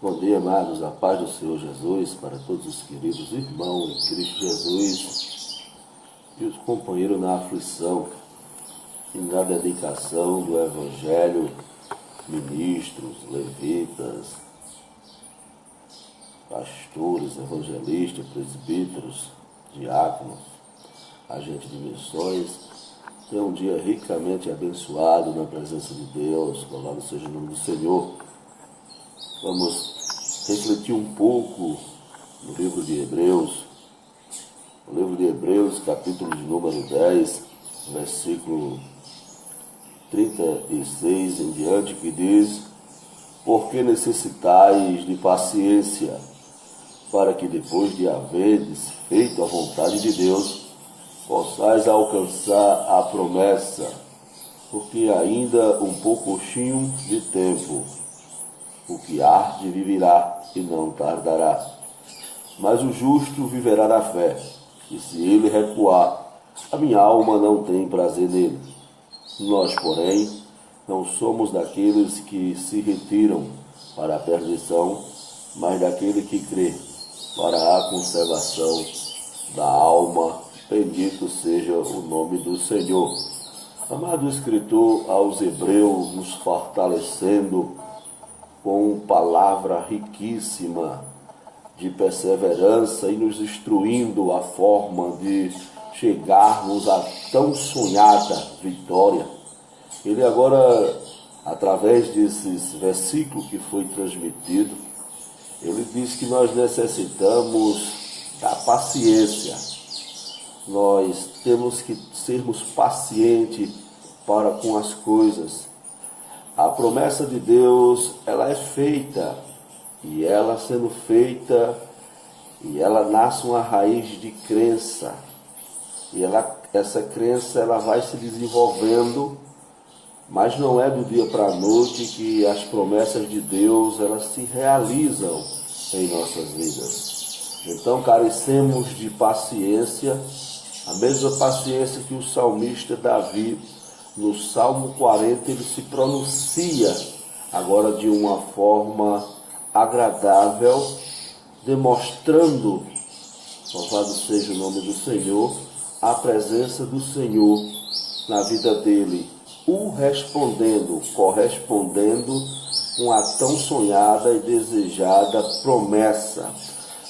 Bom dia, amados, a paz do Senhor Jesus para todos os queridos irmãos em Cristo Jesus e os companheiros na aflição e na dedicação do Evangelho, ministros, levitas, pastores, evangelistas, presbíteros, diáconos, agentes de missões. Tenha um dia ricamente abençoado na presença de Deus, louvado seja o nome do Senhor. Vamos refletir um pouco no livro de Hebreus. O livro de Hebreus, capítulo de número 10, versículo 36 em diante, que diz: porque necessitais de paciência, para que depois de haverdes feito a vontade de Deus, possais alcançar a promessa, porque ainda um pouquinho de tempo, o que arde viverá e não tardará. Mas o justo viverá da fé, e se ele recuar, a minha alma não tem prazer nele. Nós, porém, não somos daqueles que se retiram para a perdição, mas daquele que crê para a conservação da alma. Bendito seja o nome do Senhor. Amado escritor aos Hebreus, nos fortalecendo com palavra riquíssima de perseverança e nos instruindo a forma de chegarmos à tão sonhada vitória. Ele agora, através desses versículos que foi transmitido, ele diz que nós necessitamos da paciência. Nós temos que sermos pacientes para com as coisas. A promessa de Deus, ela é feita, e ela sendo feita, e ela nasce uma raiz de crença. E essa crença ela vai se desenvolvendo, mas não é do dia para a noite que as promessas de Deus elas se realizam em nossas vidas. Então carecemos de paciência, a mesma paciência que o salmista Davi, no Salmo 40, ele se pronuncia agora de uma forma agradável, demonstrando, louvado seja o nome do Senhor, a presença do Senhor na vida dele, correspondendo com a tão sonhada e desejada promessa.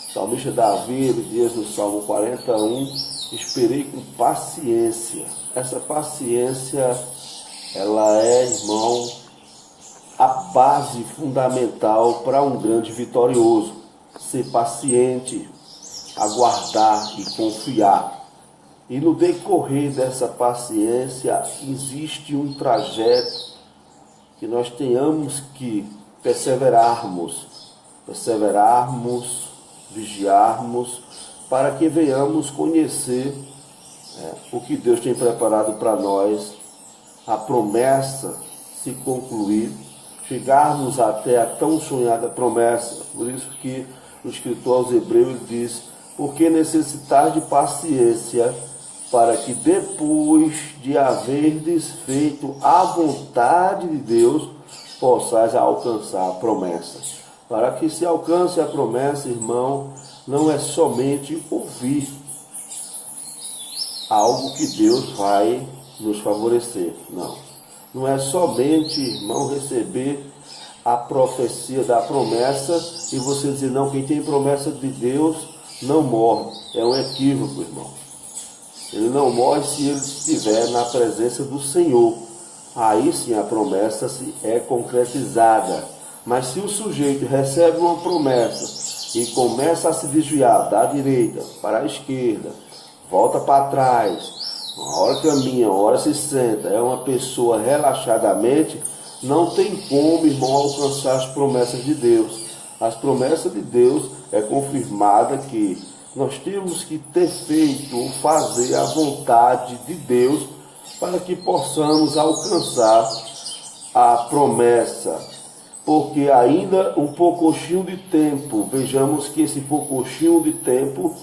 O salmista Davi, ele diz no Salmo 41, esperei com paciência. Essa paciência, ela é, irmão, a base fundamental para um grande vitorioso. Ser paciente, aguardar e confiar. E no decorrer dessa paciência, existe um trajeto que nós tenhamos que perseverarmos, vigiarmos, para que venhamos conhecer o que Deus tem preparado para nós, a promessa se concluir, chegarmos até a tão sonhada promessa. Por isso que o escritor aos Hebreus diz: porque necessitais de paciência, para que depois de haverdes feito a vontade de Deus, possais alcançar a promessa. Para que se alcance a promessa, irmão, não é somente ouvir algo que Deus vai nos favorecer. Não. Não é somente, irmão, receber a profecia da promessa e você dizer: não, quem tem promessa de Deus não morre. É um equívoco, irmão. Ele não morre se ele estiver na presença do Senhor. Aí sim a promessa é concretizada. Mas se o sujeito recebe uma promessa e começa a se desviar da direita para a esquerda, volta para trás, uma hora caminha, uma hora se senta, é uma pessoa relaxadamente, não tem como, irmão, alcançar as promessas de Deus. As promessas de Deus é confirmada que nós temos que ter feito ou fazer a vontade de Deus para que possamos alcançar a promessa. Porque ainda um pouquinho de tempo, vejamos que esse pouquinho de tempo,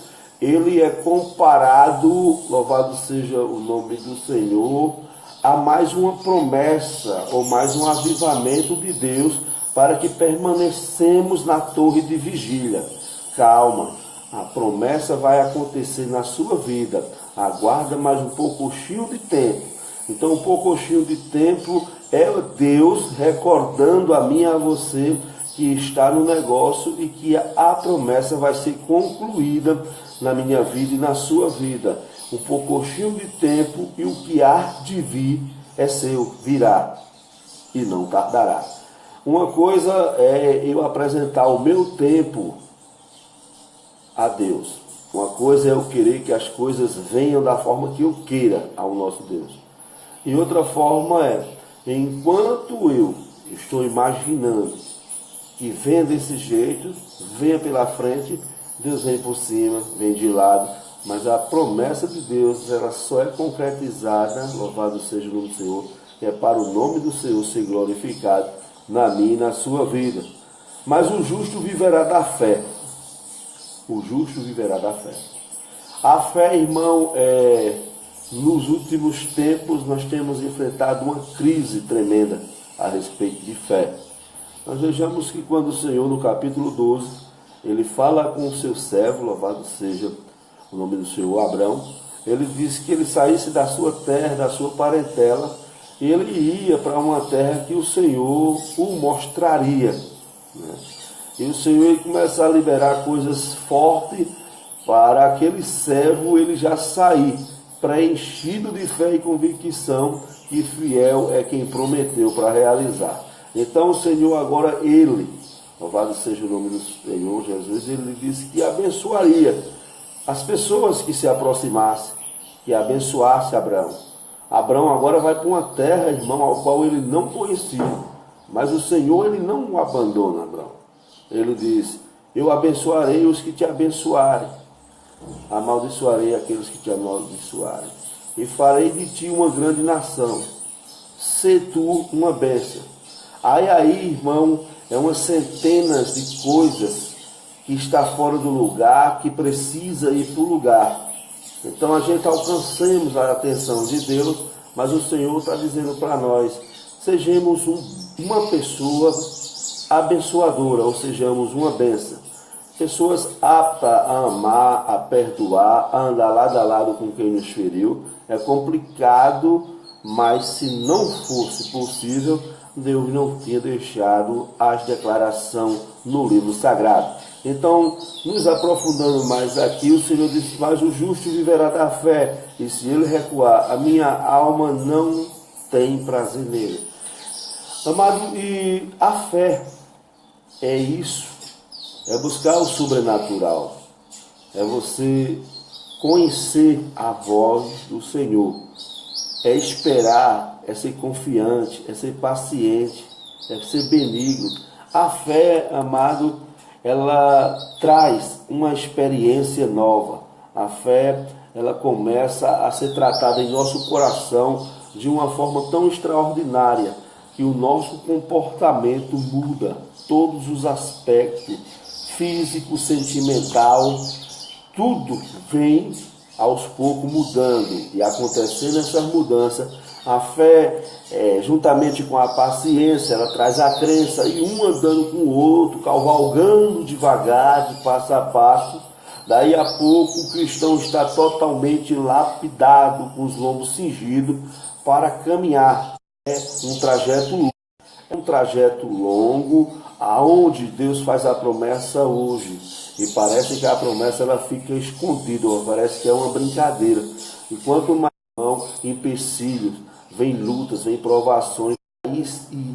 ele é comparado, louvado seja o nome do Senhor, a mais uma promessa ou mais um avivamento de Deus para que permanecemos na torre de vigília. Calma, a promessa vai acontecer na sua vida. Aguarda mais um pouquinho de tempo. Então, um pouquinho de tempo é Deus recordando a mim e a você que está no negócio e que a promessa vai ser concluída na minha vida e na sua vida. Um pouquinho de tempo e o que há de vir é seu, virá e não tardará. Uma coisa é eu apresentar o meu tempo a Deus. Uma coisa é eu querer que as coisas venham da forma que eu queira ao nosso Deus. E outra forma é, enquanto eu estou imaginando que venha desse jeito, venha pela frente, Deus vem por cima, vem de lado, mas a promessa de Deus, ela só é concretizada, louvado seja o nome do Senhor, é para o nome do Senhor ser glorificado na minha e na sua vida. Mas o justo viverá da fé. O justo viverá da fé. A fé, irmão, nos últimos tempos nós temos enfrentado uma crise tremenda a respeito de fé. Nós vejamos que quando o Senhor, no capítulo 12, ele fala com o seu servo, louvado seja o nome do Senhor, Abrão, ele diz que ele saísse da sua terra, da sua parentela, e ele ia para uma terra que o Senhor o mostraria, né? E o Senhor ele começa a liberar coisas fortes para aquele servo ele já sair, preenchido de fé e convicção, que fiel é quem prometeu para realizar. Então o Senhor agora, ele, louvado seja o nome do Senhor Jesus, ele disse que abençoaria as pessoas que se aproximassem, que abençoasse Abraão. Abraão agora vai para uma terra, irmão, ao qual ele não conhecia, mas o Senhor ele não o abandona, Abraão. Ele diz, eu abençoarei os que te abençoarem, amaldiçoarei aqueles que te amaldiçoarem, e farei de ti uma grande nação, sê tu uma bênção. Aí, irmão, é umas centenas de coisas que está fora do lugar, que precisa ir para o lugar. Então a gente alcancemos a atenção de Deus, mas o Senhor está dizendo para nós, sejamos uma pessoa abençoadora, ou sejamos uma bênção. Pessoas aptas a amar, a perdoar, a andar lado a lado com quem nos feriu. É complicado, mas se não fosse possível, Deus não tinha deixado as declarações no livro sagrado. Então, nos aprofundando mais aqui, o Senhor disse, mas o justo viverá da fé, e se ele recuar, a minha alma não tem prazer nele. Amado, e a fé é isso, é buscar o sobrenatural, é você conhecer a voz do Senhor, é esperar, é ser confiante, é ser paciente, é ser benigno. A fé, amado, ela traz uma experiência nova. A fé, ela começa a ser tratada em nosso coração de uma forma tão extraordinária que o nosso comportamento muda, todos os aspectos, físico, sentimental, tudo vem aos poucos mudando e acontecendo essas mudanças. A fé, juntamente com a paciência, ela traz a crença, e um andando com o outro, cavalgando devagar, de passo a passo. Daí a pouco o cristão está totalmente lapidado, com os lombos cingidos, para caminhar. É um trajeto longo, aonde Deus faz a promessa hoje. E parece que a promessa ela fica escondida, parece que é uma brincadeira. E quanto mais empecilhos, vem lutas, vem provações, e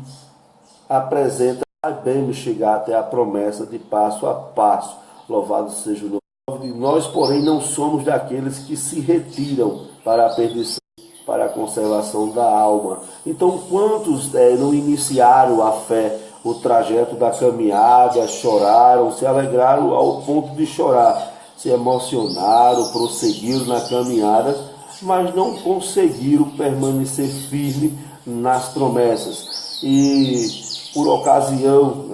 apresenta, sabemos chegar até a promessa de passo a passo. Louvado seja o nome de nós, porém, não somos daqueles que se retiram para a perdição, para a conservação da alma. Então, quantos não iniciaram a fé, o trajeto da caminhada, choraram, se alegraram ao ponto de chorar, se emocionaram, prosseguiram na caminhada, mas não conseguiram permanecer firme nas promessas. E por ocasião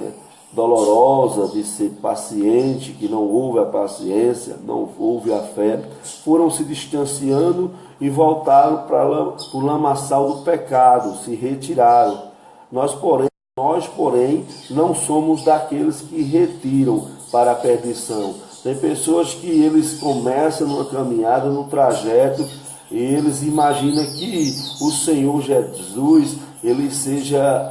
dolorosa de ser paciente, que não houve a paciência, não houve a fé, foram se distanciando e voltaram para o lamaçal do pecado, se retiraram. Nós, porém, Nós, porém, não somos daqueles que retiram para a perdição. Tem pessoas que eles começam numa caminhada, no trajeto, e eles imaginam que o Senhor Jesus ele seja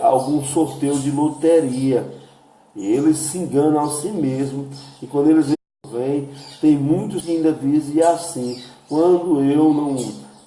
algum sorteio de loteria. E eles se enganam a si mesmos. E quando eles vêm, tem muitos que ainda dizem assim: quando eu não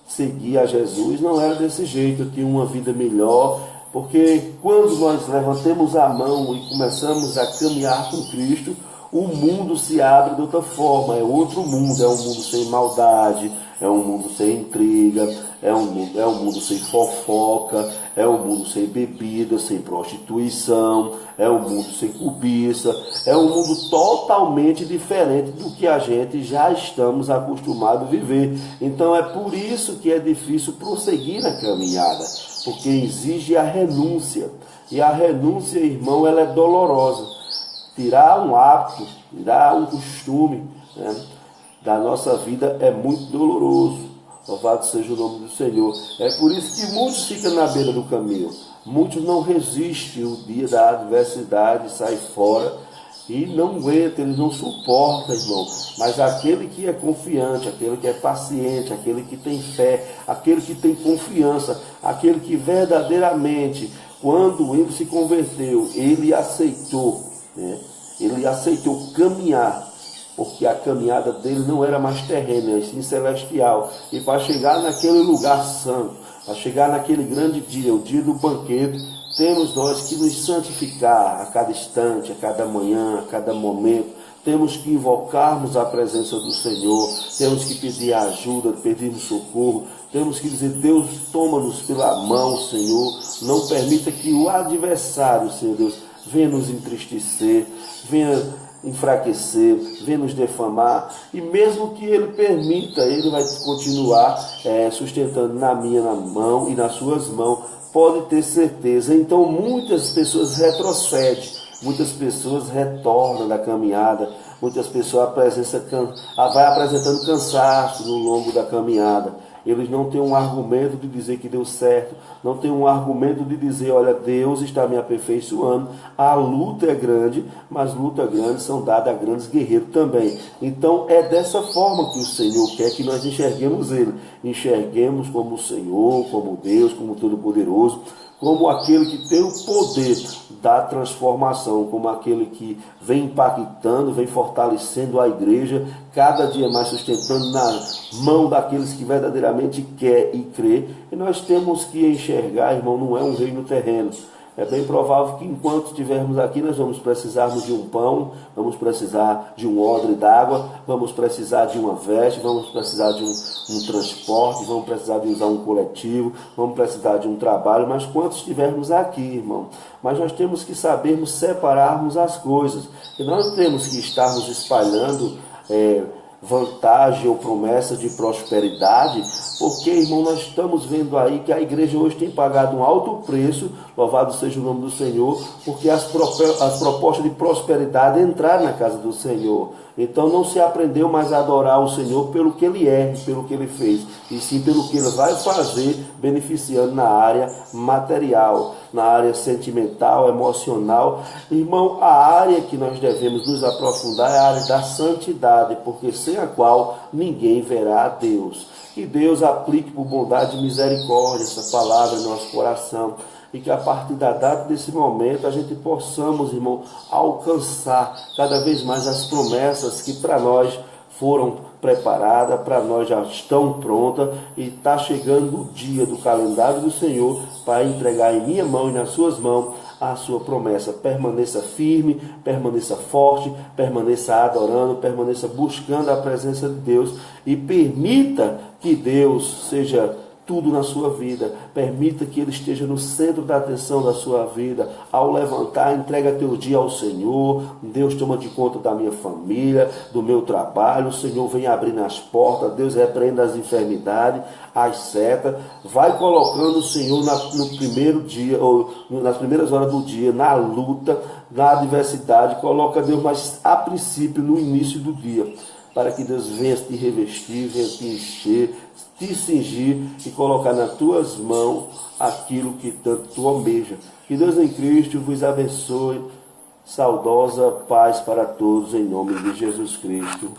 segui a Jesus, não era desse jeito, eu tinha uma vida melhor. Porque quando nós levantamos a mão e começamos a caminhar com Cristo, o mundo se abre de outra forma, é outro mundo, é um mundo sem maldade, é um mundo sem intriga, é um mundo sem fofoca, é um mundo sem bebida, sem prostituição, é um mundo sem cobiça, é um mundo totalmente diferente do que a gente já estamos acostumados a viver. Então é por isso que é difícil prosseguir na caminhada, porque exige a renúncia, e a renúncia, irmão, ela é dolorosa. Tirar um hábito, tirar um costume, né, da nossa vida é muito doloroso. Louvado seja o nome do Senhor. É por isso que muitos ficam na beira do caminho. Muitos não resistem o dia da adversidade, saem fora e não aguentam, eles não suportam, irmão. Mas aquele que é confiante, aquele que é paciente, aquele que tem fé, aquele que tem confiança, aquele que verdadeiramente, quando ele se converteu, ele aceitou, né? Ele aceitou caminhar, porque a caminhada dele não era mais terrena, e sim celestial. E para chegar naquele lugar santo, para chegar naquele grande dia, o dia do banquete, temos nós que nos santificar a cada instante, a cada manhã, a cada momento. Temos que invocarmos a presença do Senhor, temos que pedir ajuda, pedirmos socorro, temos que dizer: Deus, toma-nos pela mão, Senhor, não permita que o adversário, Senhor Deus, venha nos entristecer, venha enfraquecer, venha nos defamar, e mesmo que ele permita, ele vai continuar sustentando na minha mão e nas suas mãos, pode ter certeza. Então muitas pessoas retrocedem, muitas pessoas retornam da caminhada, muitas pessoas vai apresentando cansaço no longo da caminhada. Eles não têm um argumento de dizer que deu certo, não têm um argumento de dizer: olha, Deus está me aperfeiçoando. A luta é grande, mas lutas grandes são dadas a grandes guerreiros também. Então é dessa forma que o Senhor quer que nós enxerguemos Ele. Enxerguemos como o Senhor, como Deus, como Todo-Poderoso, como aquele que tem o poder da transformação, como aquele que vem impactando, vem fortalecendo a igreja, cada dia mais sustentando na mão daqueles que verdadeiramente quer e crê. E nós temos que enxergar, irmão, não é um reino terreno. É bem provável que enquanto estivermos aqui, nós vamos precisarmos de um pão, vamos precisar de um odre d'água, vamos precisar de uma veste, vamos precisar de um transporte, vamos precisar de usar um coletivo, vamos precisar de um trabalho, mas quando estivermos aqui, irmão, mas nós temos que sabermos separarmos as coisas, e nós temos que estarmos espalhando vantagem ou promessa de prosperidade, porque, irmão, nós estamos vendo aí que a igreja hoje tem pagado um alto preço, louvado seja o nome do Senhor, porque as propostas de prosperidade entraram na casa do Senhor. Então não se aprendeu mais a adorar o Senhor pelo que Ele é, pelo que Ele fez, e sim pelo que Ele vai fazer, beneficiando na área material, na área sentimental, emocional. Irmão, a área que nós devemos nos aprofundar é a área da santidade, porque sem a qual ninguém verá a Deus. Que Deus aplique por bondade e misericórdia essa palavra em nosso coração, e que a partir da data desse momento a gente possamos, irmão, alcançar cada vez mais as promessas que para nós foram preparadas, para nós já estão prontas, e está chegando o dia do calendário do Senhor para entregar em minha mão e nas suas mãos a sua promessa. Permaneça firme, permaneça forte, permaneça adorando, permaneça buscando a presença de Deus, e permita que Deus seja tudo na sua vida. Permita que Ele esteja no centro da atenção da sua vida. Ao levantar, entrega teu dia ao Senhor. Deus toma de conta da minha família, do meu trabalho. O Senhor vem abrindo as portas. Deus repreenda as enfermidades, as setas. Vai colocando o Senhor no primeiro dia, ou nas primeiras horas do dia, na luta, na adversidade. Coloca Deus, mas a princípio, no início do dia, para que Deus venha te revestir, venha te encher, te cingir e colocar nas tuas mãos aquilo que tanto tu almeja. Que Deus em Cristo vos abençoe. Saudosa paz para todos, em nome de Jesus Cristo.